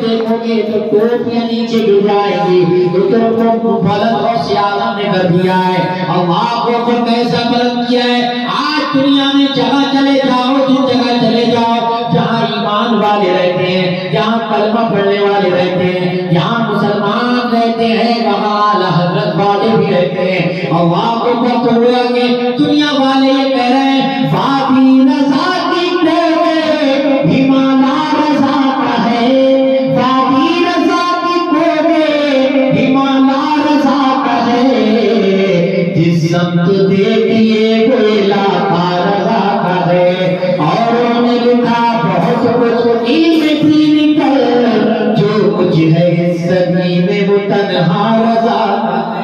دیکھو گے تو ٹوپیاں نیچے گر جائیں گی، کیونکہ کو بلند غوث اعظم نے کر دیا ہے، اللہ کو کیسا بلند کیا ہے۔ آج دنیا میں جگہ چلے جاؤ، جن جگہ چلے جاؤ جہاں ایمان والے رہتے ہیں، جہاں کلمہ پڑھنے والے رہتے ہیں، جہاں مسلمان رہتے ہیں، وہاں اعلیٰ حضرت والے بھی رہتے ہیں۔ اللہ کو پتہ ہوا کہ دنیا والے یہ کہہ رہے ہیں بابی رضا کی کوڑے ہمانا رضا کا ہے، بابی رضا کی کوڑے ہمانا رضا کا ہے، جس سمت دیکھیے وہ علاقہ رضا کا ہے۔ اور انہوں نے لکھا بہت کچھ علم بھی نکل، جو کچھ ہے اس زمین میں وہ تنہا رضا کا ہے۔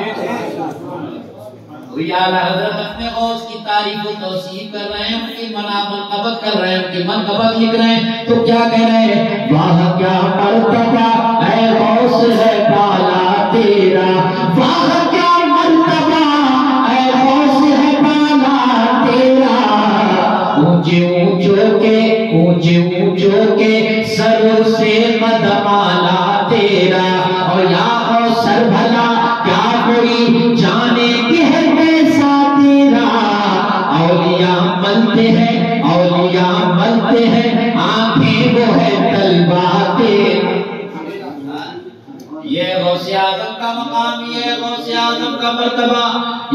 اعلیٰ حضرت اپنے غوث کی تعریف و توصیف کر رہے ہیں، ان کی منقبت کر رہے ہیں، ان کی منقبت لکھ رہے ہیں، تو کیا کہہ رہے ہیں؟ واہ کیا مرتبہ اے غوث ہے بالا تیرا، واہ کیا مرتبہ اے غوث ہے بالا تیرا، اونچے اونچوں کے سروں سے قدم آلا تیرا، اور یا غوث سر بھلا کیا کوئی جانے کہ ہے کیسا تیرا، اولیاء ملتے ہیں آنکھیں وہ ہے طلبہ تیرا۔ یہ غوث اعظم کا مقام، یہ غوث اعظم کا مرتبہ،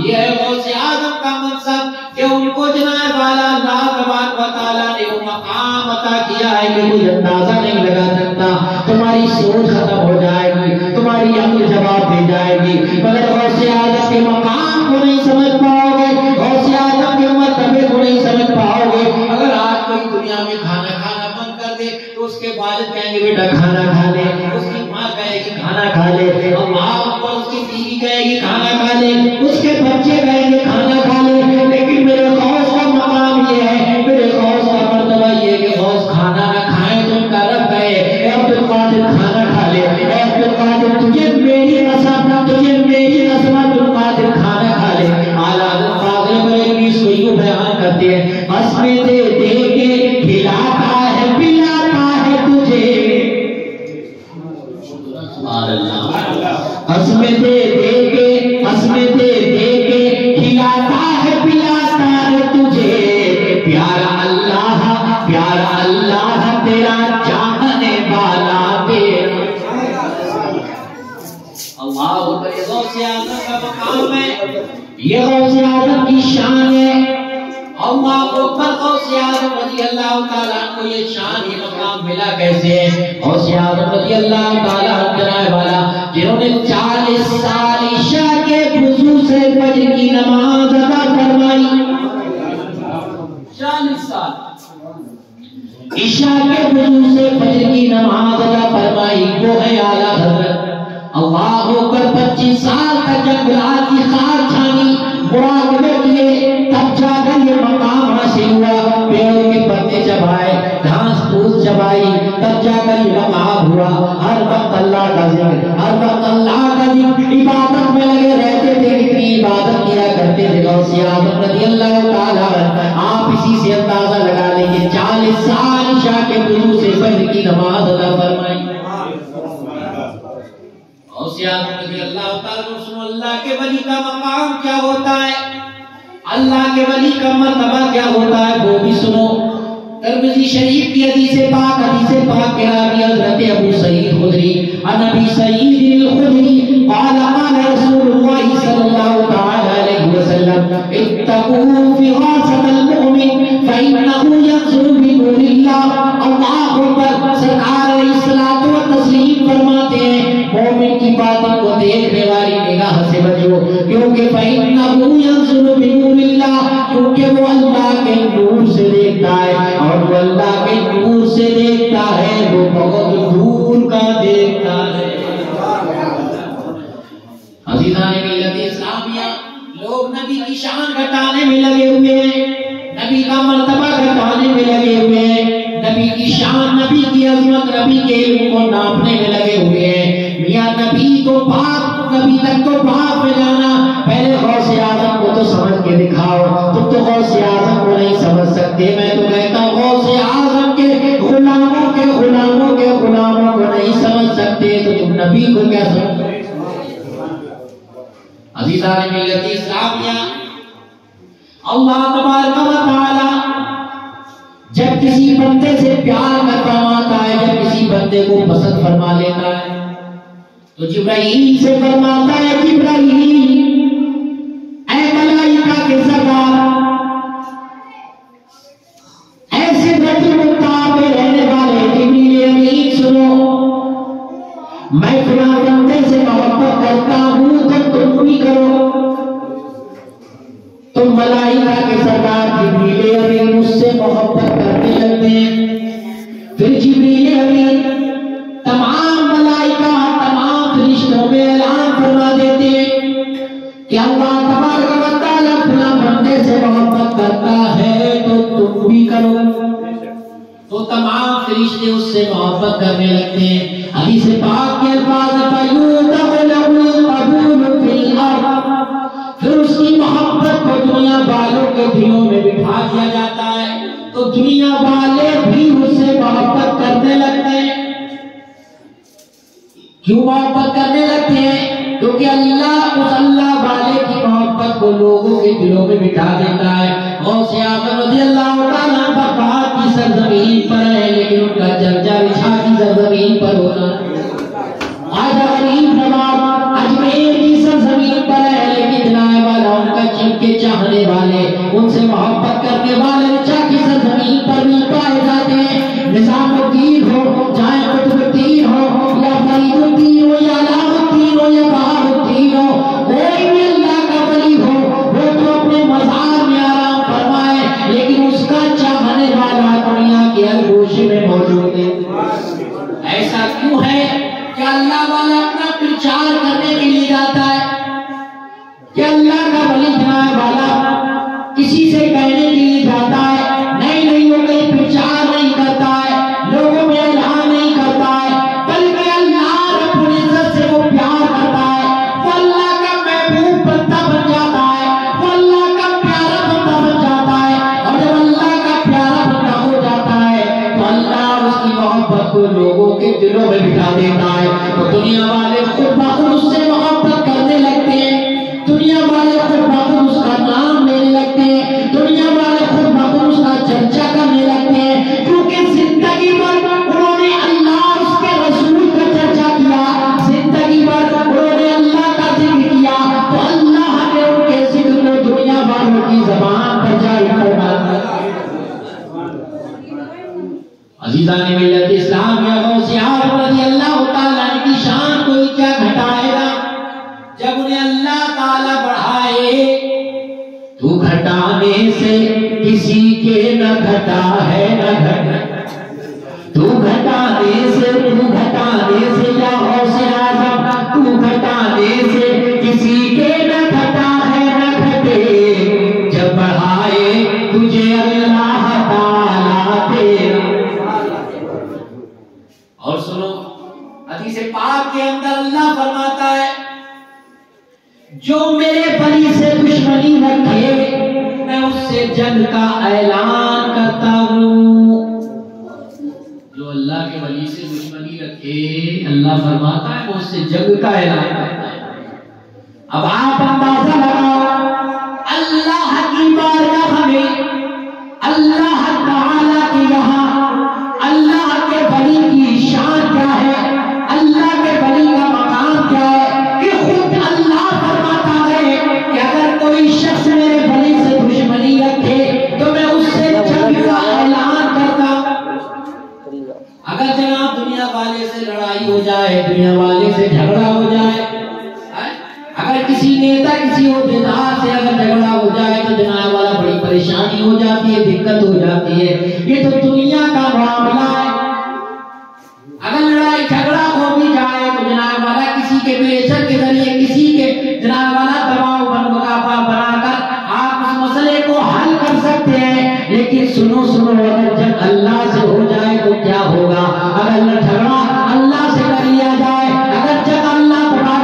یہ غوث اعظم کا منصب کہ ان کو جناب والا اللہ تبارک و تعالیٰ نے وہ مقام عطا کیا ہے کہ کوئی اندازہ نہیں لگا سکتا۔ تمہاری سوچ ختم ہو جائے گی، تمہاری عقل جواب دے جائے گی، مگر غوث اعظم کے مقام کو نہیں سمجھ پاؤ گے، غوث اعظم کے مرتبے کو نہیں سمجھ پاؤ گے۔ اگر آج کوئی دنیا میں کھانا بند کر دے تو اس کے والد کہیں گے بیٹا کھانا کھا لے، اس کی ماں کہے گی کھانا کھا لے، اللہ اس کی بیوی کہے گی کھانا کھا لے، اس کے بچے کہیں گے کھانا کھا لے، لیکن میرے غوث کا مقام یہ ہے، میرے غوث کا مرتبہ یہ ہے کہ غوث کھانا نہ کھائیں تو ان کا رب کہے اے عبدالقادر کھانا کھا لے، اے عبدالقادر تجھے میری نسب عبدالقادر کھانا کھا لے۔ اعلیٰ حضرت فاضل بریلوی اس کو یوں بیان کرتے ہیں، قسمیں دے دے کے کھلاتا ہے پلاتا ہے تجھے، قسمیں دے دے کے کھلاتا ہے پلاتا ہے تجھے، پیارا اللہ تیرا چاہنے والا تیرا۔ اللہ اکبر، یہ غوث اعظم کا مقام ہے، یہ غوث اعظم کی شان ہے۔ اللہ اکبر، غوث اعظم رضی اللہ تعالیٰ کو یہ شان یہ مقام ملا کیسے ہے؟ غوث اعظم رضی اللہ تعالیٰ عنہ والا جنہوں نے 40 سال عشاء کے وضو سے فجر کی نماز ادا فرمائی، 40 سال عشاء کے وضو سے فجر کی نماز ادا فرمائی، وہ ہے اعلیٰ حضرت۔ اللہ اکبر، 25 سال تک جب رات کی خاک چھانی مراقبے کیے، تب جا کر یہ مقام حاصل ہوا، پیڑوں کے پتے چبائے، گھاس پھوس چبائی، تب جا کر یہ مقام ہوا۔ ہر وقت اللہ کا ذکر، ہر وقت اللہ کا ذکر، عبادت میں لگے رہتے تھے، کتنی عبادت کیا کرتے تھے غوث اعظم رضی اللہ تعالیٰ عنہ۔ آپ اسی سے اندازہ لگا لیں کہ 40 سال عشاء کے وضو سے فجر کی نماز ادا فرمائی۔ غوث اعظم رضی اللہ تعالیٰ عنہ، اللہ کے ولی کا مقام کیا ہوتا ہے، اللہ کے ولی کا مرتبہ کیا ہوتا ہے وہ بھی سنو۔ ترمذی شریف کی حدیث پاک کے راوی حضرت ابو سعید خدری، عن ابی سعید الخدری قال قال رسول اللہ صلی اللہ تعالی علیہ وسلم اتقوا فراست المؤمن فإنه ينظر بنور اللہ۔ اللہ اکبر، سرکار علیہ الصلوۃ والتسلیم فرماتے ہیں مومن کی باتوں کو دیکھنے والی نگاہ سے بچو، کیونکہ فإنه ينظر بنور اللہ، کیونکہ وہ اللہ کے نور سے دیکھتا ہے، اور وہ اللہ کے نور سے دیکھتا ہے وہ بہت دور کا دیکھتا ہے۔ عزیزان ملت اسلامیہ، لوگ نبی کی شان گھٹانے میں لگے ہوئے ہیں، نبی کا مرتبہ گھٹانے میں لگے ہوئے ہیں، نبی کی شان، نبی کی عظمت، نبی کے علم کو ناپنے میں لگے ہوئے ہیں۔ میاں نبی تک تو باپ میں جانا، پہلے غوث اعظم کو تو سمجھ کے دکھاؤ، تم تو غوث اعظم کو نہیں سمجھ سکتے۔ میں تو کہتا ہوں غوث اعظم کے غلاموں کو نہیں سمجھ نبی کو کیا سمجھتے ہیں؟ عزیزان ملت اسلامیہ، اللہ تبارک و تعالی جب کسی بندے سے پیار فرماتا ہے، جب کسی بندے کو پسند فرما لیتا ہے، تو جبرائیل سے فرماتا ہے جبرائیل اے ملائکہ کے سردار، ایسے بیت المقدس میں رہنے والے جبریل امین سنو، میں فلاں بندے سے محبت کرتا ہوں تو تم بھی کرو۔ تو ملائکہ کے سردار جبریل امین اس سے محبت کرنے لگتے ہیں۔ پھر جبریل امین تمام ملائکہ تمام فرشتوں میں اعلان فرما دیتے ہیں کہ اللہ تبارک و تعالیٰ فلاں بندے سے محبت کرتا ہے تو تم بھی کرو۔ تو تمام فرشتے اس سے محبت کرنے لگتے ہیں۔ حدیث پاک کے الفاظ پھر اس کی محبت کو دنیا والوں کے دلوں میں بٹھا دیا جاتا ہے، تو دنیا والے بھی اس سے محبت کرنے لگتے ہیں۔ کیوں محبت کرنے لگتے ہیں؟ کیونکہ اللہ اس اللہ والے کی محبت کو لوگوں کے دلوں میں بٹھا دیتا ہے۔ غوث اعظم رضی اللہ تعالیٰ بغداد کی سرزمین پر ہے، لیکن ان کا چرچا رشا کی سرزمین پر ہونا ہے۔ آج غریب نواب اجمیر کی سرزمین پر ہے، لیکن جناب والا ان کا چن کے چاہنے والے، ان سے محبت کرنے والے رشا کی سرزمین پر بھی پائے جاتے ہیں۔ نظام الدین ہو، چاہے قطب الدین ہو، یا فرید الدین ہو، یا علام الدین ہو، یا بہار الدین ہو، کوئی بھی اللہ کا ولی ہو، وہ تو اپنے مزار میں آرام فرمائے، لیکن اس کا چاہنے والا دنیا کے ہر گوشے میں موجود ہے۔ ایسا کیوں ہے کہ اللہ والا اپنا پرچار کرنے کے لیے جاتا ہے کہ اللہ کا ولی جناب والا کسی سے کہنے کے لیے جاتا ہے، نہیں وہ کہیں پرچار نہیں کرتا ہے، لوگوں میں اعلان نہیں کرتا ہے، بلکہ اللہ رب العزت سے وہ پیار کرتا ہے، وہ اللہ کا محبوب بندہ بن جاتا ہے، وہ اللہ کا پیارا بندہ بن جاتا ہے، اور جب اللہ کا پیارا بندہ ہو جاتا ہے تو اللہ اس کی محبت کو لوگوں کے دلوں میں بٹھا دیتا ہے۔ تو دنیا والے خود بخود اس سے محبت کرنے لگتے ہیں، دنیا والے خود بخود اس کا نام لینے لگتے ہیں، دنیا والے خود بخود اس کا چرچا کرنے لگتے ہیں، کیونکہ زندگی بھر انہوں نے اللہ اس کے رسول کا چرچا کیا، زندگی بھر انہوں نے اللہ کا ذکر کیا، تو اللہ نے ان کے ذکر کو دنیا والوں کی زبان پر جاری فرما دیا۔ عزیزان ملت اسلام، یا غوث اعظم رضی اللہ تعالیٰ کی شان کوئی کیا گھٹائے گا؟ جب انہیں اللہ تعالیٰ بڑھائے تو گھٹانے سے کسی کے نہ گھٹا ہے نہ گھٹا، تو گھٹانے سے یا غوث اعظم تو گھٹانے سے کسی کے نہ گھٹا ہے نہ گھٹے، جب بڑھائے تجھے اللہ تعالیٰ تیرا۔ اور سنو، حدیث پاک کے اندر اللہ فرماتا ہے جو میرے ولی سے دشمنی رکھے میں اس سے جنگ کا اعلان کرتا ہوں۔ جو اللہ کے ولی سے دشمنی رکھے، اللہ فرماتا ہے وہ اس سے جنگ کا اعلان کرتا ہے۔ اب آپ اندازہ لگاؤ، اللہ کی بارگاہ میں، اللہ تعالیٰ کی یہاں اللہ کے ولی کی شان کیا ہے، اللہ کے ولی کا مقام کیا ہے کہ خود اللہ فرماتا ہے کہ اگر کوئی شخص میرے ولی سے دشمنی رکھے تو میں اس سے جنگ کا اعلان کرتا ہوں۔ اگر جناب دنیا والے سے لڑائی ہو جائے، دنیا والے سے جھگڑا ہو جائے، اگر کسی نیتا کسی عہدیدار سے اگر جھگڑا ہو جائے تو جناب والا بڑی پریشانی ہو جاتی ہے، دقت ہو جاتی ہے، یہ تو دنیا کا معاملہ ہے۔ اگر لڑائی جھگڑا ہو بھی جائے تو جناب والا کسی کے پریشر کے ذریعے، کسی کے جناب والا دباؤ بنا کر آپ اس مسئلے کو حل کر سکتے ہیں، لیکن سنو اگر جب اللہ سے ہو جائے تو کیا ہوگا؟ اگر جھگڑا اللہ سے کر لیا جائے، اگر جب اللہ کا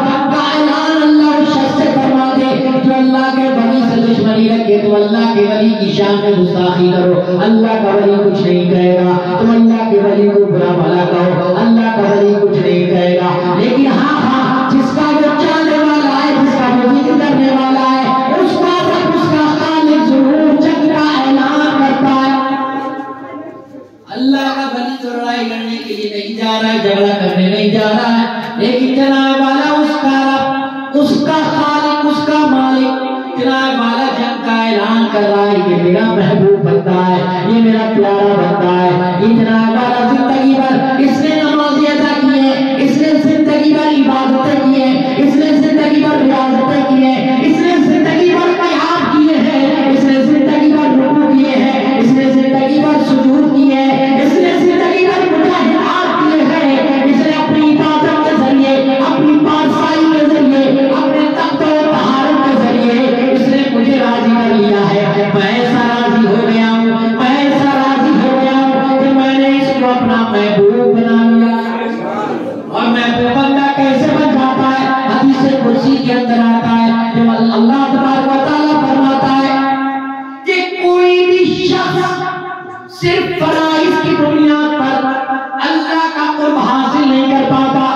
اعلان اللہ اس شخص سے فرما دے جو اللہ کے ولی سے دشمنی رکھے تو اللہ کے ولی کی شان میں گستاخی کرو، اللہ کا ولی کچھ نہیں کہے گا، تم اللہ کے ولی کو برا بھلا کہو، اللہ کا ولی کچھ نہیں کہے گا، لیکن جھگڑا کرنے نہیں جا رہا ہے، لیکن جناب والا اس کا رب، اس کا خالق، اس کا مالک جناب والا جنگ کا اعلان کر رہا ہے، یہ میرا محبوب بندہ ہے، یہ میرا پیارا بندہ ہے، یہ جناب والا زندگی بھر اس نے نمازیں ادا کی ہے، اس نے زندگی بھر عبادتیں کی ہیں، اس نے زندگی بھر ریاضتیں کی ہیں، اس نے زندگی بھر قیام کیے ہیں، اس نے زندگی بھر رکوع کیے ہیں، اس نے زندگی بھر سجود کیے ہیں، اس نے زندگی بھر مجاہدات کیے ہیں، اس نے اپنی عبادت کے ذریعے، اپنی پارسائی کے ذریعے، اپنے تقوی و طہارت کے ذریعے اس نے مجھے راضی کر لیا ہے، میں ایسا راضی ہو گیا ہوں، میں ایسا راضی ہو گیا ہوں کہ میں نے اس کو اپنا محبوب بنا لیا۔ اور محبوب بندہ کیسے بن جاتا ہے؟ حدیث قدسی کے اندر آتا ہے کہ اللہ تبارک و تعالیٰ فرماتا ہے کہ کوئی بھی شخص صرف فرائض کی بنیاد پر اللہ کا قرب حاصل نہیں کر پاتا۔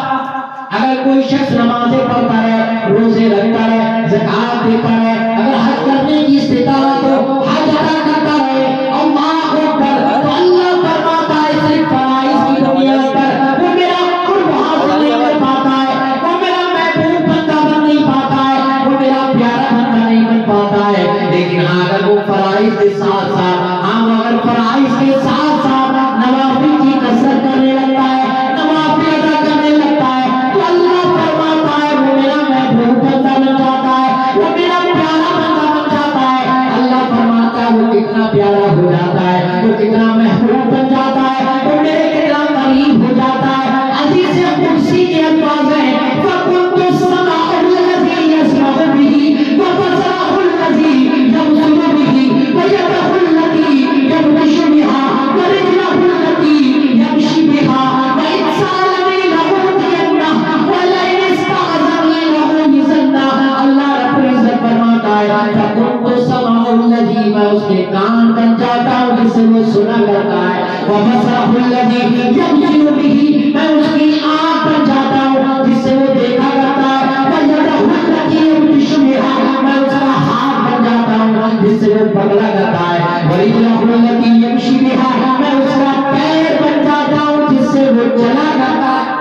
اگر کوئی شخص نمازیں پڑھتا ہے، روزے رکھتا ہے، زکات دیتا ہے، اگر حج کرنے کی استطاعت ہو، حج ادا کرتا رہے، اللہ اکبر، تو اللہ فرماتا ہے صرف فرائض کی بنیاد پر وہ میرا قرب حاصل نہیں کر پاتا ہے، وہ میرا محبوب بندہ بن نہیں پاتا ہے، وہ میرا پیارا بندہ نہیں بن پاتا ہے۔ لیکن اگر وہ فرائض کے ساتھ ساتھ، اگر فرائض کے ساتھ ساتھ نوافل کی کثرت کرنے لگتا ہے، نوافل ادا کرنے لگتا ہے، تو اللہ فرماتا ہے وہ میرا محبوب بندہ بن جاتا ہے، وہ میرا پیارا بندہ بن جاتا ہے۔ اللہ فرماتا ہے وہ کتنا پیارا ہو جاتا ہے، وہ کتنا محبوب بن جاتا ہے، وہ میرے کتنا قریب ہو جاتا ہے۔ حدیث قدسی کے الفاظ ہیں فَكُنْتُ السَّمْعَ الَّذِي يَسْمَعُ بِهِ وَبَصَرَهُ الَّذِي يَبْصُرُ بِهِ وَيَدَهُ الَّتِي يَبْطِشُ بِهَا وَرِجْلَهُ الَّتِي يَمْشِي بِهَا وَإِنْ سَأَلَنِي لَأُعْطِيَنَّهُ وَلَئِنِ اسْتَعْاذَنِي لَأُعِيذَنَّهُ۔ اللہ رب العزت فرماتا ہے فَكُنْتُ السَّمْعَ الَّذِي، میں اس کے کان بن جاتا ہوں جس سے وہ سنا کرتا ہے، وَبَصَرَهُ الَّذِي يَبْصِرُ بِهِ، میں اس کی آنکھ بن جاتا ہوں جس سے وہ دیکھا کرتا ہے، وَيَدَهُ الَّتِي يَبْطِشُ بِهَا، میں اس کا ہاتھ بن جاتا ہوں جس سے وہ پکڑا کرتا ہے، وَرِجْلَهُ الَّتِي يَمْشِي بِهَا، میں اس کا پیر بن جاتا ہوں جس سے وہ چلا کرتا ہے۔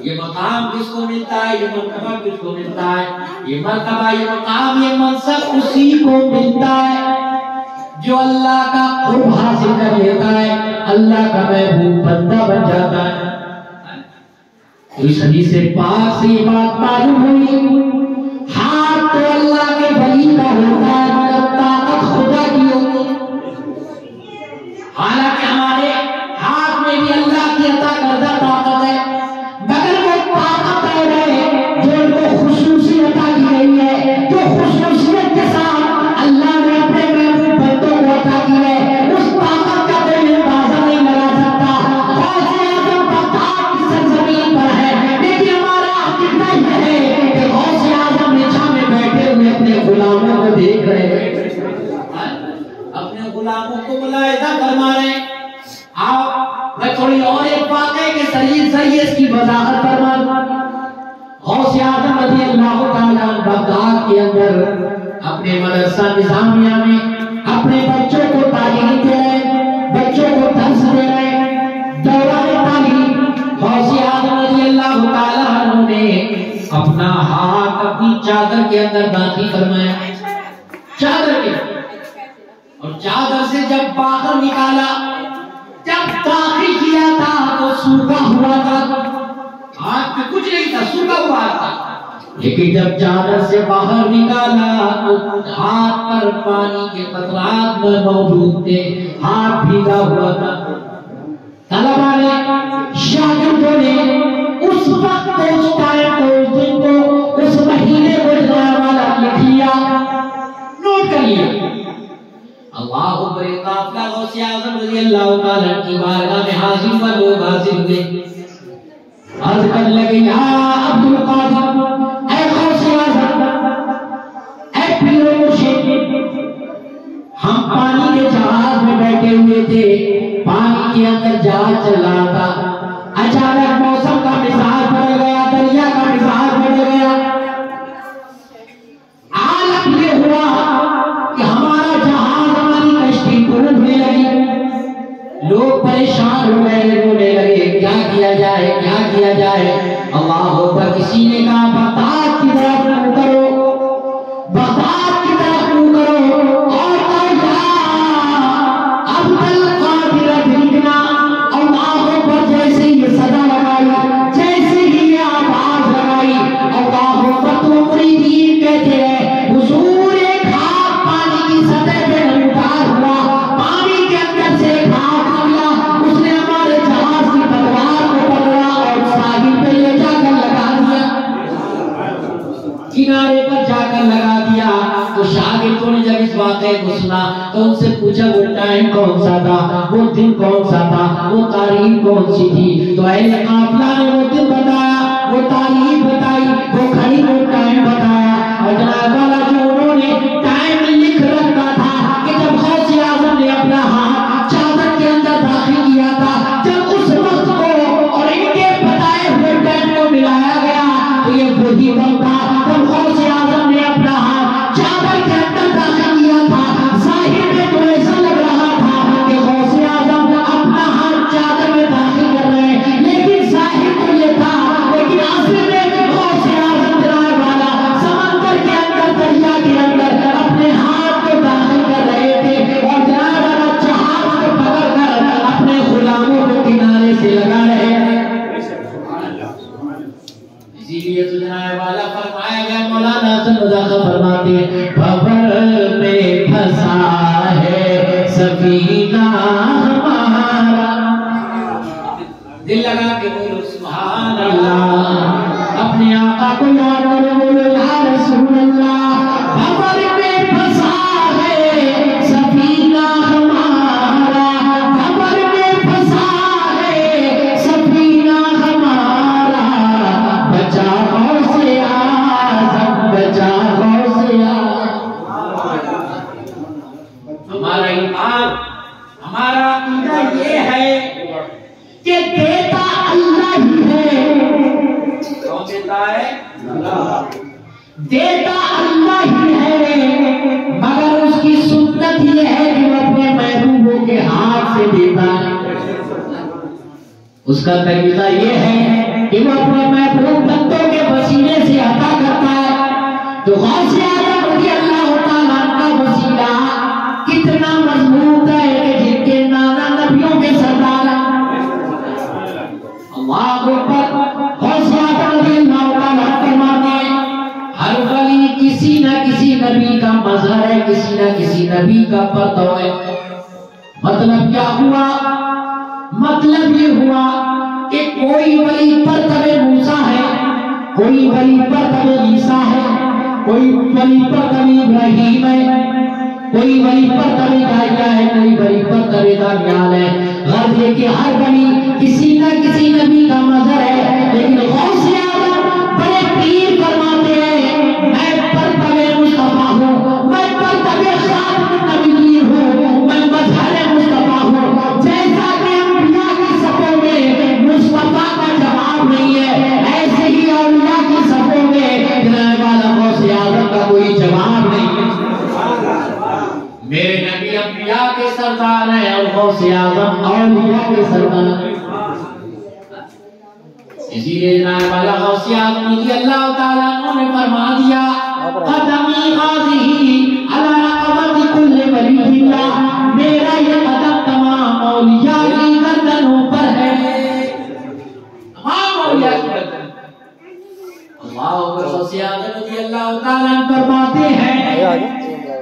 یہ مقام کس کو ملتا ہے؟ یہ مرتبہ کس کو ملتا ہے؟ یہ مرتبہ، یہ مقام، یہ منصب اسی کو ملتا ہے جو اللہ کا قرب حاصل کر لیتا ہے، اللہ کا محبوب بندہ بن جاتا ہے۔ اس حدیث پاک سے یہ بات معلوم ہوئی، ہاتھ تو اللہ کے ولی کا ہوتا ہے مگر طاقت خدا کی ہوتی ہے۔ حالانکہ ہمارے ہاتھ میں بھی اللہ کی عطا کردہ طاقت ہے، مگر وہ طاقت ہے جو ان کو خصوصی عطا کی گئی ہے، جو خصوصیت کے ساتھ اللہ نے اپنے محبوب بندوں کو عطا کی ہے، اس طاقت کا کوئی اندازہ نہیں لگا سکتا۔ غوث اعظم بغداد کی سرزمین پر ہے، لیکن ہمارا عقیدہ یہ ہے کہ غوث اعظم نچھا میں بیٹھے ہوئے اپنے غلاموں کو دیکھ رہے ہیں، اپنے غلاموں کو ملاحظہ فرما رہے ہیں۔ آپ میں تھوڑی اور ایک واقعے کے ذریعے اس کی وضاحت فرما دوں۔ غوث اعظم رضی اللہ تعالیٰ بغداد کے اندر اپنے مدرسہ نظامیہ میں اپنے بچوں کو تعلیم دے رہے، بچوں کو درس دے رہے، دوران تعلیم غوث اعظم رضی اللہ تعالیٰ عنہ نے اپنا ہاتھ اپنی چادر کے اندر داخل فرمایا، چادر کے، اور چادر سے جب باہر نکالا، جب داخل کیا تھا تو سوکھا ہوا تھا، ہاتھ میں کچھ نہیں تھا، سوکھا ہوا تھا، لیکن جب چادر سے باہر نکالا تو ہاتھ پر پانی کے قطرات میں موجود تھے، ہاتھ بھیگا ہوا تھا۔ طلبہ نے، شاگردوں نے اس وقت کو، اس ٹائم کو، اس دن کو، اس مہینے کو جانے والا لکھ لیا، نوٹ کر لیا۔ اللہ اکبر، قافلہ غوث اعظم رضی اللہ تعالیٰ کی بارگاہ میں حاضر پر لوگ حاضر ہوئے، عرض کرنے لگے یا عبد القادر، اے غوث اعظم، اے پیر و مرشد، ہم پانی کے جہاز میں بیٹھے ہوئے تھے، پانی کے اندر جہاز چل رہا تھا، کیا جائے. اللہ اکبر. کسی نے کہا بغداد کی طرف منہ کرو, بغداد کی طرف منہ کرو اور کہا عبد القادر بھیجنا. اللہ اکبر. جیسے یہ صدا لگائی, جیسے ہی یہ آواز لگائی, اللہ اکبر, تو مریدین کہتے ہیں حضور ایک ہاتھ پانی کی سطح پہ نمودار ہوا, پانی کے اندر سے ایک ہاتھ نکلا, اس نے ہمارے جہاز کی تلوار کو پکڑا اور ساحل پہ لے جا کر لگا دیا, کنارے پر جا کر لگا دیا. تو شاگردوں نے جب اس واقعے کو سنا تو ان سے پوچھا وہ ٹائم کون سا تھا, وہ دن کون سا تھا, وہ تاریخ کون سی تھی؟ تو اہل قافلہ نے وہ دن بتایا, وہ تاریخ بتائی, وہ گھڑی, وہ ٹائم بتایا. اور جناب والا جو انہوں نے ٹائم لکھ رکھا تھا کہ جب غوث اعظم نے اپنا ہاتھ چادر کے اندر داخل کیا تھا, جب اس وقت کو اور ان کے بتائے ہوئے ٹائم کو ملایا گیا تو یہ وہی وقت تھا جب غوث اعظم نے اپنا ہاتھ چادر کے اندر داخل کیا تھا. ظاہر میں تو ایسا لگ رہا تھا کہ غوث اعظم اپنا ہاتھ چادر میں داخل کر رہے ہیں, لیکن ظاہر تو یہ تھا, لیکن اصل میں غوث اعظم جناب والا سمندر کے اندر, دریا کے اندر اپنے ہاتھ کو داخل کر رہے تھے اور جناب والا جہاز کو پکڑ کر اپنے غلاموں کو کنارے سے لگا رہے ہیں. اسی لیے تو جناب والا فرمایا گیا, مولانا حسن رضا فرماتے ہیں بھور میں پھنسا ہے سفینہ ہمارا. دل لگا کے بولو سبحان اللہ, اپنے آقا کو یاد کرو, بولو یا رسول اللہ. بھور میں پھنسا ہے سفینہ ہمارا, بھور میں پھنسا ہے سفینہ ہمارا, بچا غوث اعظم, بچا غوث اعظم. ہمارا ایمان, ہمارا عقیدہ یہ ہے کہ دیتا اللہ ہی ہے. کون دیتا ہے؟ اللہ. دیتا اللہ ہی ہے, مگر اس کی سنت یہ ہے کہ وہ اپنے محبوبوں کے ہاتھ سے دیتا ہے. اس کا طریقہ یہ ہے کہ وہ اپنے محبوب بندوں کے وسیلے سے عطا کرتا ہے. تو غوث اعظم رضی اللہ تعالیٰ کا وسیلہ کتنا مضبوط ہے کہ جن کے نانا نبیوں کے سردار ہیں. اللہ اکبر. غوث اعظم رضی اللہ تعالیٰ فرماتے ہیں ہر ولی کسی نہ کسی نبی کا مظہر ہے, کسی نہ کسی نبی کا پرتو ہے. مطلب کیا ہوا؟ مطلب یہ ہوا کہ کوئی ولی پرتو موسیٰ ہے, کوئی ولی پرتو عیسیٰ ہے, کوئی ولی پرتو ابراہیم ہے, کوئی ولی پرتو یحییٰ ہے, کوئی ولی پرتو دانیال ہے. غرض یہ کہ ہر ولی کسی نہ کسی نبی کا مظہر ہے. لیکن غوث اعظم بڑے پیر فرماتے ہیں میں پرتو مصطفیٰ ہوں, میں پرتو خاتم النبیین ہوں, میں مظہر مصطفیٰ ہوں. جیسا کہ انبیاء کی صفوں میں مصطفیٰ کا جواب نہیں ہے, ایسے ہی اولیاء کی صفوں میں جناب والا غوث اعظم کا کوئی جواب نہیں ہے. میرے نبی انبیاء کے سردار ہیں اور غوث اعظم اولیاء کے سردار ہیں. اسی لیے جناب والا غوث اعظم رضی اللہ تعالیٰ عنہ نے فرما دیا قدمی غازی علی رقبت کل ولی اللہ, میرا یہ قدم تمام اولیاء کی گردنوں پر ہے, تمام اولیاء کی گردن. اللہ اکبر. غوث اعظم رضی اللہ تعالیٰ عنہ فرماتے ہیں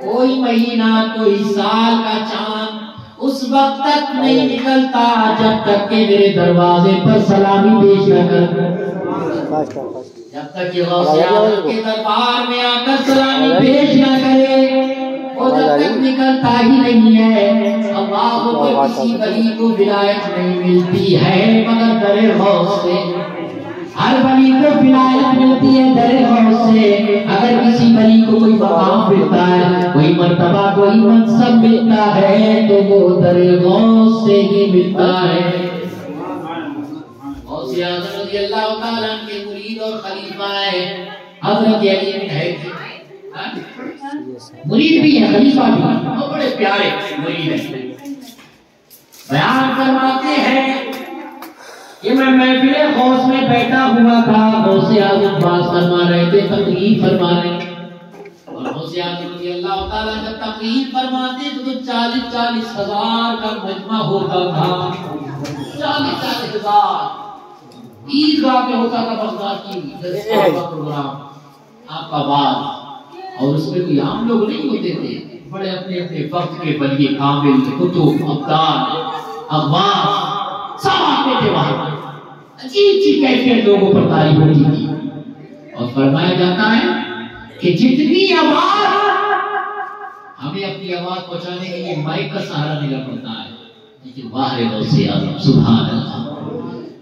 کوئی مہینہ, کوئی سال کا چاند اس وقت تک نہیں نکلتا جب تک کہ میرے دروازے پر سلامی پیش نہ کر, جب تک کہ غوث اعظم کے دربار میں آ کر سلامی پیش نہ کرے وہ جب تک نکلتا ہی نہیں ہے. اللہ کو کسی ولی کو ولایت نہیں ملتی ہے مگر در غوث سے. ہر ولی کو ولایت ملتی ہے در غوث سے. اگر کسی ولی کو کوئی مقام ملتا ہے, کوئی مرتبہ, کوئی منصب ملتا ہے تو وہ در غوث سے ہی ملتا ہے. غوث اعظم رضی اللہ تعالیٰ عنہ کے مرید اور خلیفہ ہے حضرت علی بن حیدر, مرید بھی ہے خلیفہ بھی, وہ بڑے پیارے مرید ہیں. بیان فرماتے ہیں کہ میں محفل غوث میں بیٹھا ہوا تھا، غوث اعظم باز فرما رہے تھے، تقریر فرما رہے تھے، اور غوث اعظم رضی اللہ تعالیٰ جب تقریر فرماتے تو 40-40 ہزار کا مجمع ہوتا تھا، 40-40 ہزار عیدگاہ میں ہوتا تھا بغداد کی پروگرام آپ کا بعد، اور اس میں کوئی عام لوگ نہیں ہوتے تھے، بڑے اپنے اپنے وقت کے ولی کامل کتب ابدال اخبار سب آتے تھے وہاں، عجیب سی کیفیت لوگوں پر طاری ہوتی تھی، اور فرمایا جاتا ہے کہ جتنی آواز ہمیں اپنی آواز پہنچانے کے لیے مائک کا سہارا لینا پڑتا ہے، لیکن واہ غوث اعظم سبحان اللہ،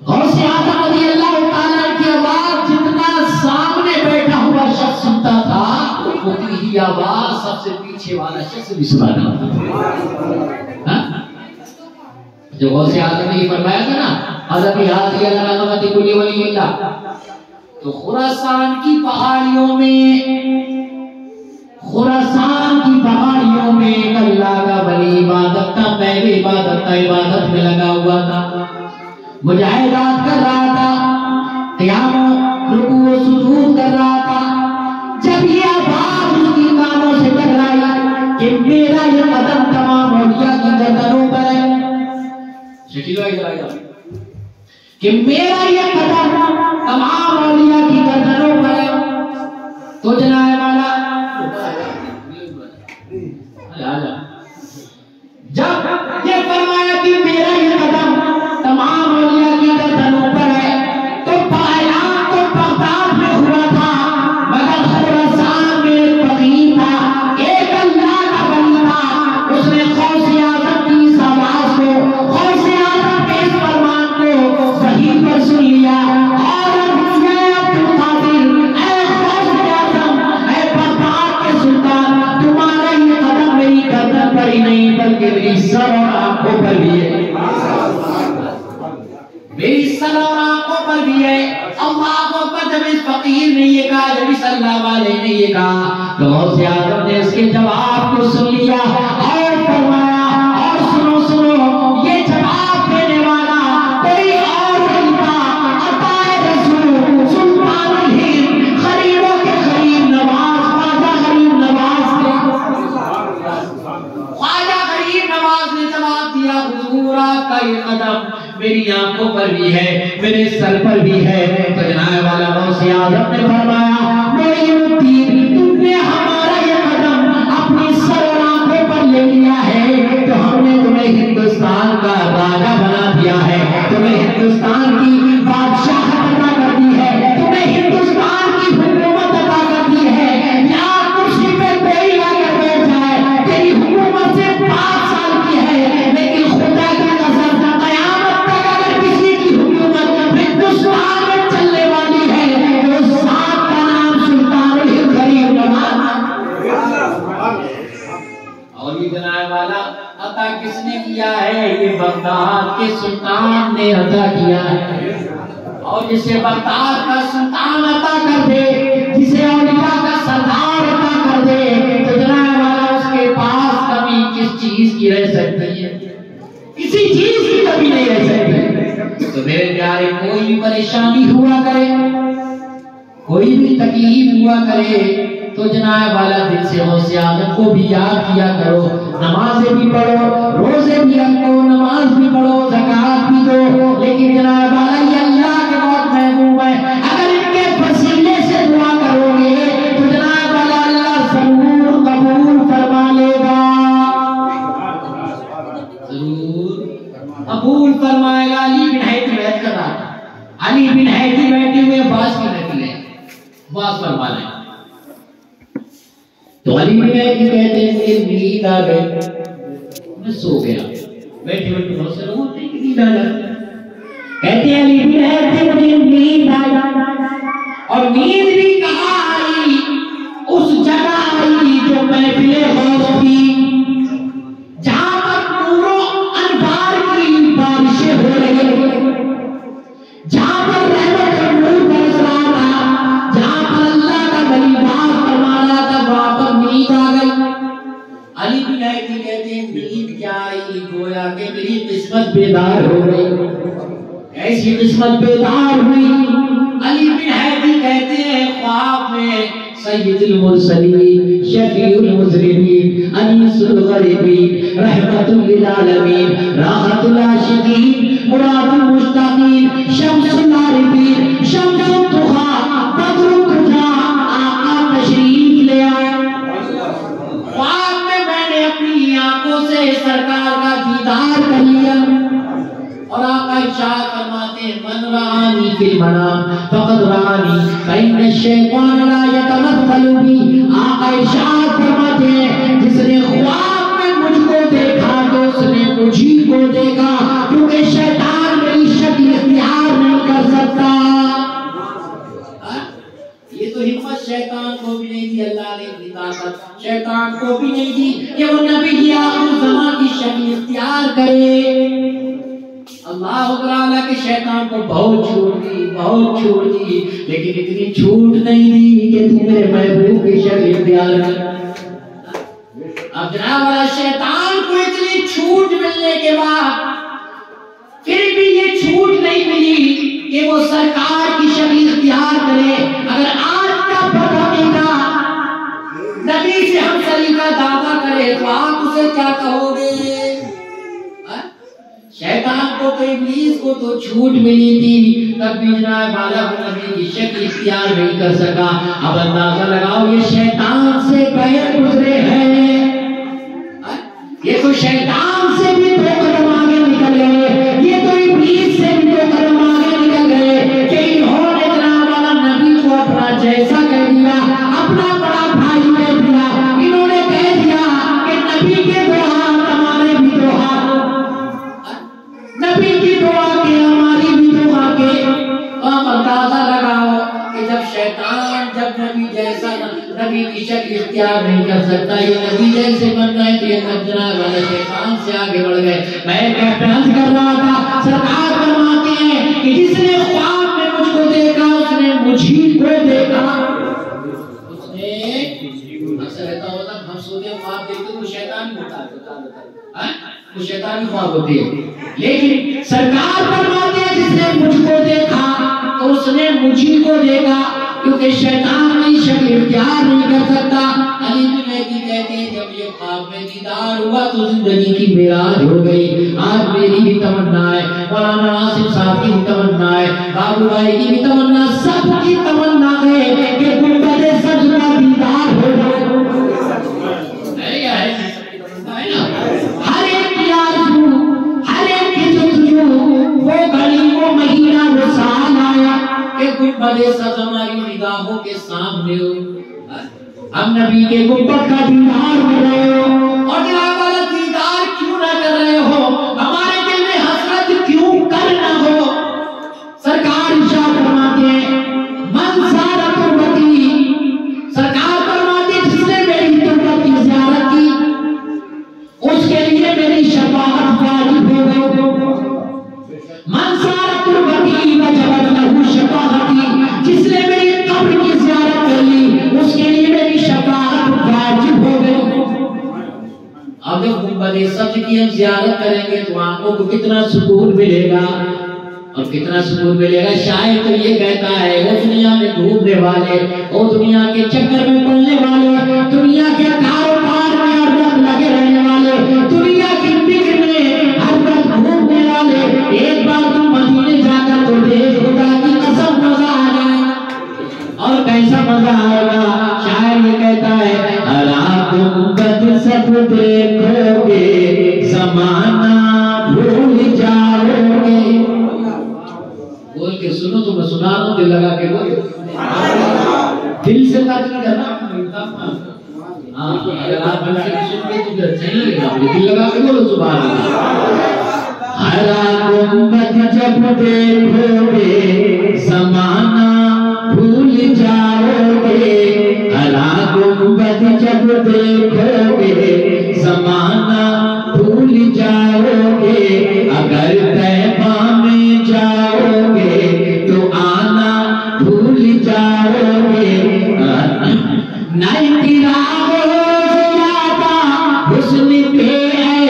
غوث اعظم رضی اللہ تعالیٰ کی آواز جتنا سامنے بیٹھا ہوا شخص سنتا تھا اتنی ہی آواز سب سے پیچھے والا شخص بھی سناتا تھا۔ جو غوث اعظم نے فرمایا تھا نا حضرت حاضر علامت کلی ولی اللہ، تو خراسان کی پہاڑیوں میں ایک اللہ کا ولی عبادت کا پہلے عبادت میں لگا ہوا تھا، مجاہدات کر رہا تھا، قیام رکوع و سجود کر رہا تھا، جب یہ آواز اس کی کانوں سے ٹکرائی کہ میرا یہ قدم تمام اولیاء کی گردنوں پر ہے، کہ میرا یہ قدم تمام اولیاء کی گردنوں پر ہے، تو جناب والا جب یہ فرمایا کہ میرا یہ قدم تمام اولیاء کی گردنوں پر ہے، تو اعلان تو بغداد میں ہوا تھا، مگر خراسان میں ایک فقیر تھا، ایک اللہ کا ولی تھا، اس نے غوث اعظم کی اس آواز کو، غوث اعظم کے اس فرمان کو صحیح پر سن لیا، اور اے عبد القادر، اے غوث اعظم، اے بغداد کے سلطان، تمہارا یہ قدم میری گردن پر ہی نہیں بلکہ میری سر اور آنکھوں پر بھی ہے، میری سر اور آنکھوں پر بھی ہے۔ اللہ اکبر، جب اس فقیر نے یہ کہا، جب اس اللہ والے نے یہ کہا، تو غوث اعظم نے اس کے جواب کو سن لیا اور فرمایا، اور سنو یہ جواب دینے والا کوئی اور نہیں تھا، عطائے رسول سلطان الہند، غریبوں کے غریب نواز، خواجہ غریب نواز نے جواب دیا، حضور آپ کا یہ قدم میری آنکھوں پر بھی ہے، میرے سر پر بھی ہے۔ تو جناب والا غوث اعظم نے فرمایا، معین الدین، تم نے ہمارا یہ قدم اپنی سر اور آنکھوں پر لے لیا ہے، تو ہم نے تمہیں ہندوستان کا راجہ بنا دیا ہے، تمہیں ہندوستان کی بادشاہت عطا کر دی ہے، تمہیں ہندوستان کی حکومت عطا کر دی ہے، یہاں کرسی پہ کوئی آ کر بیٹھ جائے، تیری حکومت سے 5 سال کی ہے، لیکن خدا کی قسم قیامت تک اگر کسی کی حکومت ہندوستان میں چلنے والی ہے تو اس صاحب کا نام سلطان الہند غریب نواز۔ اور یہ جناب والا عطا کس نے کیا ہے؟ یہ بغداد کے سلطان نے عطا کیا ہے، اور جسے بغداد کا سلطان عطا کر دے، جسے اولیاء کا سردار عطا کر دے، تو جناب والا اس کے پاس کمی کس چیز کی رہ سکتی ہے؟ کسی چیز کی کمی نہیں رہ سکتی۔ تو میرے پیارے، کوئی بھی پریشانی ہوا کرے، کوئی بھی تکلیف ہوا کرے، تو جناب والا دل سے غوث اعظم کو بھی یاد کیا کرو، نمازیں بھی پڑھو، روزے بھی رکھو، نماز بھی پڑھو، زکوٰۃ بھی دو، لیکن جناب والا یہ اللہ کے بہت محبوب ہے، اگر ان کے وسیلے سے دعا کرو گے تو جناب والا اللہ ضرور قبول فرما لے گا، ضرور قبول فرمائے گا۔ علی بن حیدر بیعت کر رہا تھا، علی بن حیدر بیٹھے ہوئے باز کی رہتی ہے، باز فرما لیں، تو علی بن حیدر کہتے ہیں مجھے نیند آ گئی، میں سو گیا، بیٹھے بیٹھے بہت سے لوگ ہوتے ہیں کہ نیند آ جاتی ہے، کہتے ہیں علی بن حیدر مجھے نیند آئی، اور نیند بھی کہاں آئی؟ اس جگہ آئی جو محفل غوث تھی، جہاں پر نور و انوار کی بارشیں ہو رہی ہیں، جہاں پر رحمت اور نور برس رہا تھا، جہاں پر اللہ کا ولی باز فرما رہا تھا، وہاں پر نیند آ گئی۔ علی بن حیدر کہتے ہیں نیند کیا آئی، گویا کہ میری قسمت بیدار ہو گئی، کیسی قسمت بیدار ہوئی. علی بن حیدی کہتے ہیں خواب میں سید المرسلین شفیع المذنبین انیس الغریبین رحمت للعالمین راحت العاشقین مراد المشتاقین شمس العارفین شمس التقیٰ بدر الدجا آقا تشریف لے آئے. خواب میں نے اپنی آنکھوں سے سرکار کا دیدار کر لیا اور آقا ارشاد فرماتے ہیں من رآنی فی المنام فقد رآنی فإن الشیطان لا یتمثل بی. آقا ارشاد فرماتے ہیں جس نے خواب میں مجھ کو دیکھا تو اس نے مجھی کو دیکھا کیونکہ شیطان میری شکل اختیار نہیں کر سکتا. یہ تو ہمت شیطان کو بھی نہیں دی اللہ نے اپنی طاقت شیطان کو بھی نہیں دی کہ وہ نبی کی آخر زمان کی شکل اختیار کرے. اللہ تعالیٰ کے شیطان کو بہت چھوٹ دی لیکن اتنی چھوٹ نہیں دی کہ تم میرے محبوب کی شکل اختیار کر. اب جناب والا شیطان کو اتنی چھوٹ ملنے کے بعد پھر بھی یہ چھوٹ نہیں ملی کہ وہ سرکار کی شکل اختیار کرے. اگر آج کا پتہ نبی سے ہم سری کا دعویٰ کرے تو آپ اسے کیا کہو گے؟ شیطان کو تو ابلیس کو تو چھوٹ ملی تھی تب بھی جناب والا نبی کی شکل اختیار نہیں کر سکا. اب اندازہ لگاؤ یہ شیطان سے غیر گزرے ہیں. یہ تو شیطان سے بھی 2 قدم آگے نکل گئے. یہ تو ابلیس سے بھی 2 قدم آگے نکل گئے کہ انہوں نے جناب والا نبی کو اپنا جیسا کہہ دیا اپنا بڑا بھائی کہہ دیا. انہوں نے کہہ دیا کہ نبی کے 2 ہاتھ ہمارے بھی 2 ہاتھ نبی کی دعا کے ہماری بھی دعا کے. آپ اندازہ لگاؤ کہ جب شیطان جب نبی جیسا نبی کی شکل اختیار نہیں کر سکتا یہ نبی جیسے بننا ہے تو یہ جناب والا شیطان سے آگے بڑھ گئے. میں کہتے کر رہا تھا سرکار فرماتے ہیں کہ جس نے خواب میں مجھ کو دیکھا اس نے مجھی کو دیکھا. اس نے اکثر ایسا ہوتا ہم سوتے ہیں خواب دیکھتے تو شیطان ہوتا ہے وہ شیطانی خواب ہوتی ہے لیکن سرکار فرماتے ہیں جس نے مجھ کو دیکھا تو اس نے مجھی کو دیکھا کیونکہ شیطان کی شکل اختیار نہیں کر سکتا. علی بن حیدی کہتے ہیں جب یہ خواب میں دیدار ہوا تو زندگی کی معراج ہو گئی. آج میری بھی تمنا ہے مولانا ناصر صاحب کی بھی تمنا ہے بابو بھائی کی بھی تمنا سب کی تمنا ہے کہ گنبد سجدہ کا دیدار ہو جائے. ہر ایک کی آرزو ہر ایک کی جستجو وہ گھڑی وہ مہینہ وہ سال آیا کہ گنبد سجدہ ہماری نگاہوں کے سامنے ہو. ہم نبی کے گنبد کا دیدار کر رہے ہو اور جناب والا دیدار کیوں نہ کر رہے ہو ہمارے دل میں حسرت کیوں کر نہ ہو. سرکار ارشاد فرماتے ہیں من سارا تربتی سرکار فرماتے ہیں جس نے میری تربت کی زیارت کی اس کے لیے میری شفاعت واجب ہو گئی. من سارا تربتی وجبت لہو شفاعتی جس نے میری قبر کی زیارت کر لی اس کے لیے میری شفاعت واجب ہو گئی. اب جب گنبد سجدہ کی ہم زیارت کریں گے تو آنکھوں کو کتنا سکون ملے گا اور کتنا سکون ملے گا. شاید تو یہ کہتا ہے وہ دنیا میں گھومنے والے وہ دنیا کے چکر میں پڑنے والے دنیا کے کاروبار میں ہر وقت لگے رہنے والے دنیا کی فکر میں ہر وقت گھومنے والے ایک بار تم مدینے جا کر تو دیکھ خدا کی قسم مزہ آ جائے. اور کیسا مزہ آئے گا. شاعر یہ کہتا ہے ہرا گنبد سب دیکھو گے زمانہ بھول جاؤ گے. بول کے سنو تو میں سنا دوں دل لگا کے بول دل سے تاکہ کرنا ہاں اگر آپ دل سے سن کے تو اچھا ہی لگے گا دل لگا کے بولو سبحان اللہ. ہرا گنبد جب دیکھو گے زمانہ بھول جاؤ گے. ہرا گنبد جب دیکھو گے زمانہ بھول جاؤ گے. اگر طیبہ میں جاؤ گے تو آنا بھول جاؤ گے. نئی زیادہ حسن پہ ہے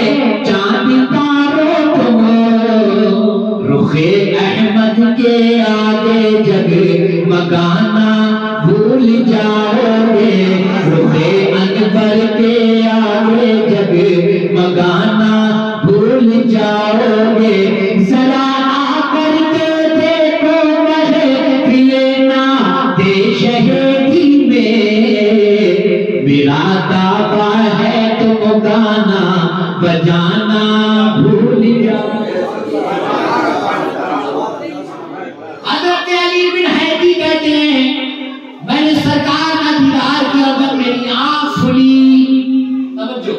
چاند تارو تم رخ احمد آگے جگمگانا بھول جاؤ گے، رخ انور کے آگے جگمگانا بھول جاؤ گے، ذرا آ کر کے دیکھو محفل نعت شہیدی میں، میرا دعویٰ ہے تم گانا بجانا بھول جاؤ گے۔ حضرت علی بن حیدی کہتے ہیں میں نے سرکار کا دیدار کیا، جب میری آنکھ کھلی، توجہ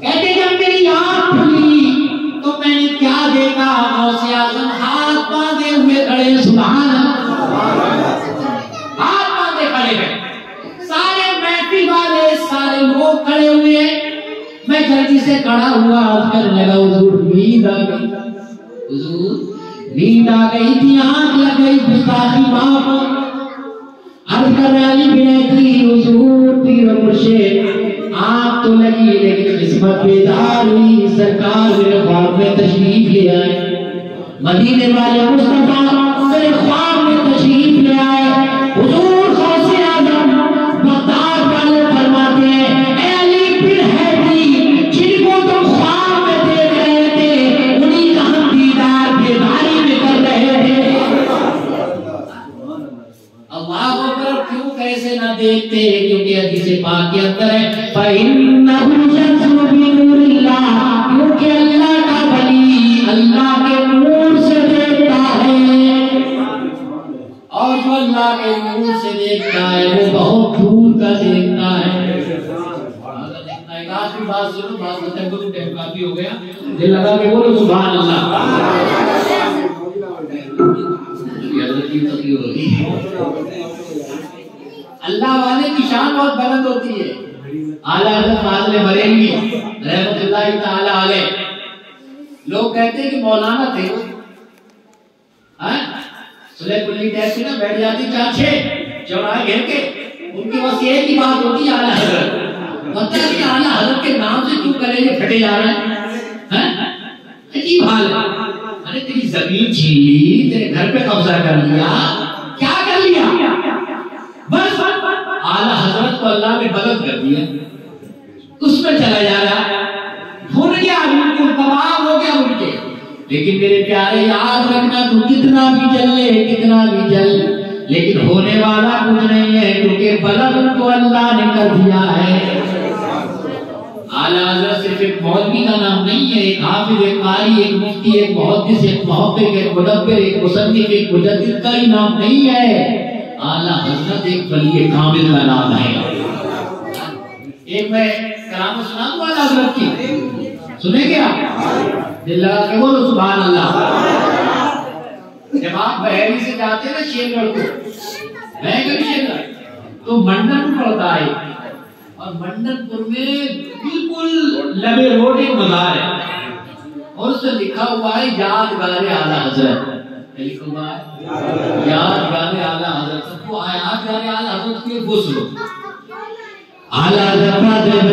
کہتے جب میری آنکھ کھلی تو میں نے کیا دیکھا، غوث اعظم ہاتھ باندھے ہوئے کھڑے، سبحان اللہ، ہاتھ باندھے کھڑے ہیں، سارے محفل والے سارے لوگ کھڑے ہوئے، میں جلدی سے کھڑا ہوا، عرض کرنے لگا حضور نیند آ گئی، حضور نیند آ گئی تھی، آنکھ لگ گئی، گستاخی معاف، عرض کر رہے علی بن حیدی حضور پیر و مرشد آنکھ تو لگی لیکن قسمت بیدار ہوئی، سرکار میرے خواب میں تشریف لے آئے، مدینے والے مصطفیٰ میرے خواب میں تشریف لے آئے، حضور غوث اعظم بغداد والے فرماتے ہیں اے علی بن حیدی جن کو تم خواب میں دیکھ رہے تھے انہیں کا ہم دیدار بیداری میں کر رہے تھے۔ اللہ اکبر، کیوں کیسے نہ دیکھتے، کیونکہ حدیث پاک کے اندر ہے فَإِنَّهُ يَنْظُرُ بِنُورِ اللَّهِ، کیونکہ اللہ کا ولی اللہ کے نور سے دیکھتا ہے، اور جو اللہ کے نور سے دیکھتا ہے وہ بہت دور کا دیکھتا ہے۔ ایک آخری بات سنو، بات ختم کروں، ٹائم کافی ہو گیا، دل لگا کے بولو سبحان اللہ۔ اللہ والے کی شان بہت بلند ہوتی ہے۔ اعلیٰ حضرت فاضل بریلوی رحمۃ اللہ تعالی علیہ، لوگ کہتے ہیں کہ مولانا تھے وہ، صلح کلی ٹیپ سے نا بیٹھ جاتی چاچے چوراہے گھیر کے، ان کی بس ایک ہی بات ہوتی ہے اعلیٰ حضرت، پتہ نہیں اعلیٰ حضرت کے نام سے کیوں کرے یہ پھٹے جا رہے ہیں، عجیب حال ہے۔ ارے تیری زمین چھین لی، تیرے گھر پہ قبضہ کر لیا، کیا کر لیا؟ بس اعلیٰ حضرت کو اللہ نے بلند کر دیا، اس میں چلا جا رہا ہے، بھول گیا بالکل، تباہ ہو گیا ان کے۔ لیکن میرے پیارے یاد رکھنا، تو کتنا بھی جل لے، کتنا بھی جل، لیکن ہونے والا کچھ نہیں ہے، کیونکہ بلند کو اللہ نے کر دیا ہے۔ اعلیٰ حضرت صرف ایک مولوی کا نام نہیں ہے، ایک حافظ، ایک قاری، ایک مفتی، ایک محدث، ایک محقق، ایک مدبر، ایک مصنف، ایک مجدد کا ہی نام نہیں ہے، اعلیٰ حضرت ایک ولی کامل کا نام ہے۔ ایک میں کرامت سنا دوں اعلیٰ حضرت کی، سنیں گے آپ؟ دل لگا کے بولو سبحان اللہ۔ جب آپ بحیری سے جاتے ہیں نا شیر گڑھ کو، میں کبھی شیر گڑھ تو منڈن پڑتا ہے، اور منڈن پور میں بالکل لبے روڈ ایک مزار ہے، اور اس سے لکھا ہوا ہے یادگار اعلیٰ حضرت، لکھا ہوا ہے یادگار اعلیٰ حضرت، سب کو یادگار اعلیٰ حضرت کے غسل اعلیٰ حضرت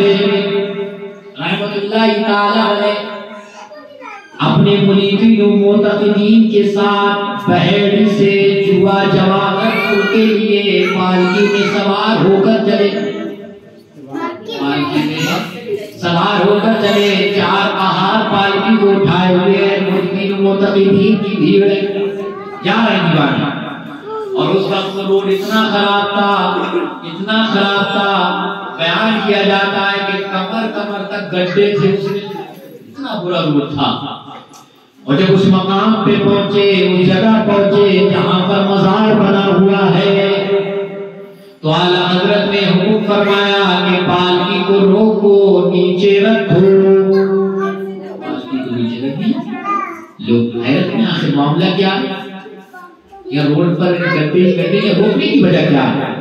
رحمت اللہ تعالی علیہ اپنے مریدین و معتقدین کے ساتھ بحیری سے جوا جما کر ان کے لیے پالکی میں سوار ہو کر چلے، پالکی میں سوار ہو کر چلے، چار پہاڑ پالکی کو اٹھائے ہوئے ہیں، مریدین و معتقدین کی بھیڑ جا رہے ہیں دیوانے، اور اس وقت روڈ اتنا خراب تھا، بیان کیا جاتا ہے کہ کمر تک گڈھے تھے، اس میں اتنا برا روڈ تھا۔ اور جب اس مقام پہ پہنچے، اس جگہ پہنچے جہاں پر مزار بنا ہوا ہے، تو اعلیٰ حضرت نے حکم فرمایا کہ پالکی کو روکو، نیچے رکھو، پالکی کو نیچے رکھی۔ لوگ حیرت میں، آخر معاملہ کیا ہے؟ یا روڈ پر گڈھے یا روکنے کی وجہ کیا ہے؟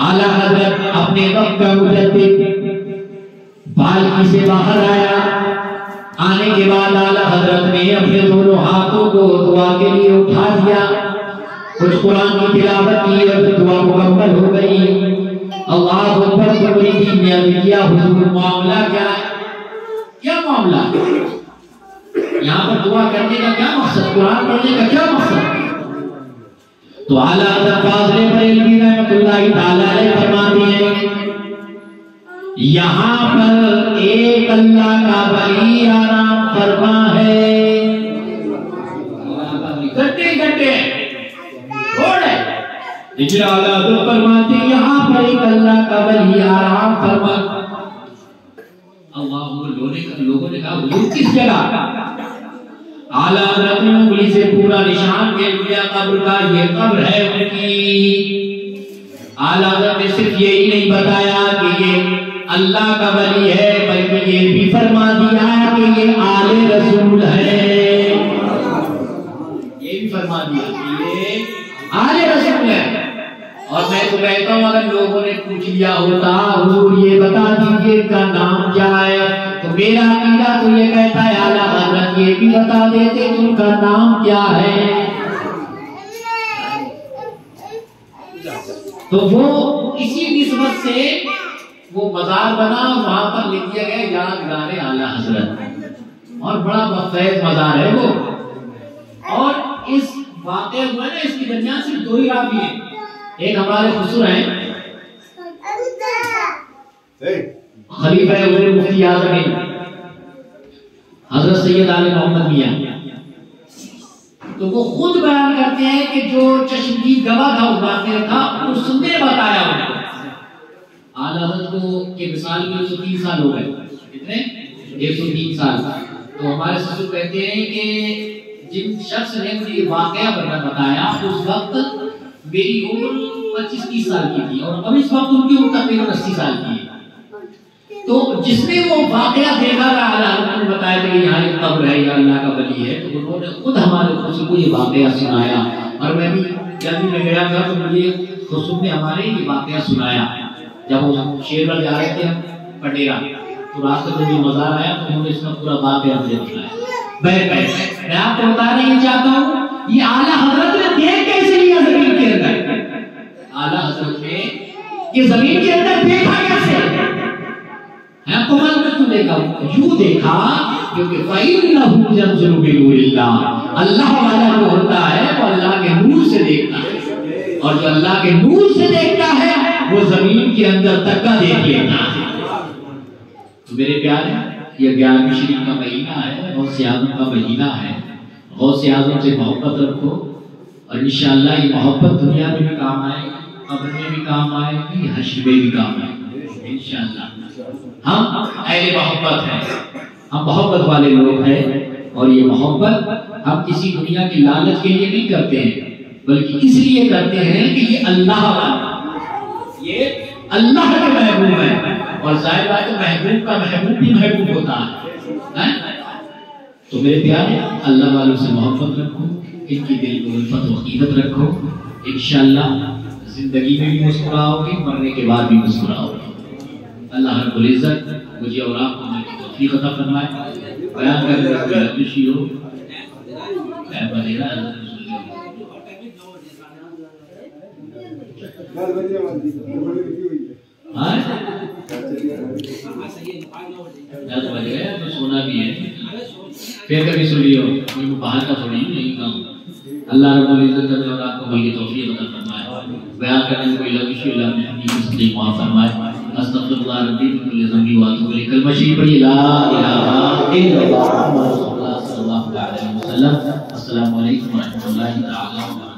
اعلیٰ حضرت اپنے وقت کا مجدد پالکی سے باہر آیا، آنے کے بعد اعلیٰ حضرت نے اپنے دونوں ہاتھوں کو دعا کے لیے اٹھا دیا، کچھ قرآن کی تلاوت کی اور دعا مکمل ہو گئی۔ اللہ اکبر کو مریدین نے عرض کیا حضور معاملہ کیا ہے؟ کیا معاملہ ہے؟ یہاں پر دعا کرنے کا کیا مقصد؟ قرآن پڑھنے کا کیا مقصد؟ تو اعلیٰ حضرت فاضل بریلوی رحمۃ اللہ تعالی علیہ فرماتے ہیں یہاں پر ایک اللہ کا ولی آرام فرما ہے، گھنٹے گھنٹے روڈ ہے، لیکن اعلیٰ حضرت فرماتے ہیں یہاں پر ایک اللہ کا ولی آرام فرما۔ لوگوں نے کہا حضور کس جگہ؟ اعلیٰ حضرت نے انگلی سے پورا نشان دے دیا قبر کا، یہ قبر ہے ان کی۔ اعلیٰ حضرت نے صرف یہی نہیں بتایا کہ یہ اللہ کا ولی ہے، بلکہ یہ بھی فرما دیا کہ یہ آل رسول ہے، یہ بھی فرما دیا کہ یہ آل رسول ہے۔ اور میں تو کہتا ہوں اگر لوگوں نے پوچھ لیا ہوتا حضور یہ بتا دیجئے ان کا نام کیا ہے، تو میرا عقیدہ تو یہ کہتا ہے اعلیٰ حضرت یہ بھی بتا دیتے کہ ان کا نام کیا ہے۔ تو وہ اسی نسبت سے وہ مزار بنا اور وہاں پر لکھ دیا گیا یادگار اعلیٰ حضرت، اور بڑا بفیض مزار ہے وہ۔ اور اس واقعے میں نے اس کی درمیان صرف دو ہی راوی ہیں، ایک ہمارے خسر ہیں خلیفہ حضور مفتی اعظم حضرت سید آل محمد میاں، تو وہ خود بیان کرتے ہیں کہ جو چشمدید گواہ تھا اس واقعے کا اس نے بتایا انہیں۔ اعلیٰ حضرت کو کے وصال میں 103 سال ہو گئے، کتنے؟ 103 سال۔ تو ہمارے سسر کہتے ہیں کہ جن شخص نے مجھے یہ واقعہ بتایا اس وقت میری عمر 25-30 سال کی تھی، اور اب اس وقت ان کی عمر تقریباً 80 سال کی ہے۔ تو جس نے وہ واقعہ دیکھا تھا اعلیٰ حضرت نے بتایا کہ یہاں ایک قبر ہے یا اللہ کا ولی ہے، تو انہوں نے خود ہمارے خسر کو یہ واقعہ سنایا۔ اور میں بھی جب میں گیا تھا تو مجھے خسر نے ہمارے یہ واقعہ سنایا، جب وہ شیرگڑھ جا رہے تھے پٹیرا، تو راستے میں جو مزار آیا تو انہوں نے اس کا پورا واقعہ مجھے بتایا۔ میں آپ کو بتانا یہ چاہتا ہوں یہ اعلیٰ حضرت نے دیکھ کیسے لیا زمین کے اندر، اعلیٰ حضرت نے یہ زمین کے اندر دیکھا کیسے ہے؟ قرآن میں تو دیکھا یوں دیکھا کیونکہ فَإِنَّهُ يَنْظُرُ بِنُورِ اللَّهِ، اللہ والا جو ہوتا ہے وہ اللہ کے نور سے دیکھتا ہے، اور جو اللہ کے نور سے دیکھتا ہے وہ زمین کے اندر تک کا دیکھ لیتا ہے۔ تو میرے پیارے یہ 11ویں شریف کا مہینہ ہے، غوث اعظم کا مہینہ ہے، غوث اعظم سے محبت رکھو، اور انشاءاللہ یہ محبت دنیا میں بھی کام آئے گی، قبر میں بھی کام آئے گی، حشر میں بھی کام آئے گی انشاءاللہ۔ ہم اہل محبت ہیں، ہم محبت والے لوگ ہیں، اور یہ محبت ہم کسی دنیا کی لالچ کے لیے نہیں کرتے ہیں، بلکہ اس لیے کرتے ہیں کہ یہ اللہ کے محبوب ہے، اور ظاہر بات ہے محبوب کا محبوب بھی محبوب ہوتا ہے۔ تو میرے پیارے اللہ والوں سے محبت رکھو، ان کی دل کو الفت و عقیدت رکھو، انشاءاللہ زندگی میں بھی مسکراؤ گے، مرنے کے بعد بھی مسکراؤ گے۔ اللہ رب العزت مجھے اور آپ کو عمل کی توفیق عطا فرمائے، بیان کرنے کی خوشی ہو سونا بھی ہے، پھر کبھی سنیو باہر کا تھوڑی نہیں کام۔ اللہ رب العزت کرنے اور آپ کو عمل کی توفیق عطا فرمائے، بیان کرنے کو خوشی اللہ نے اپنی مسلم معاف فرمائے۔ استغفر اللہ ربی من کل ذنب واتوب الیہ، کلمہ شریف پڑھیے لا الہ الا اللہ محمد رسول اللہ صلی اللہ علیہ وسلم۔ السلام علیکم ورحمۃ اللہ تعالی وبرکاتہ۔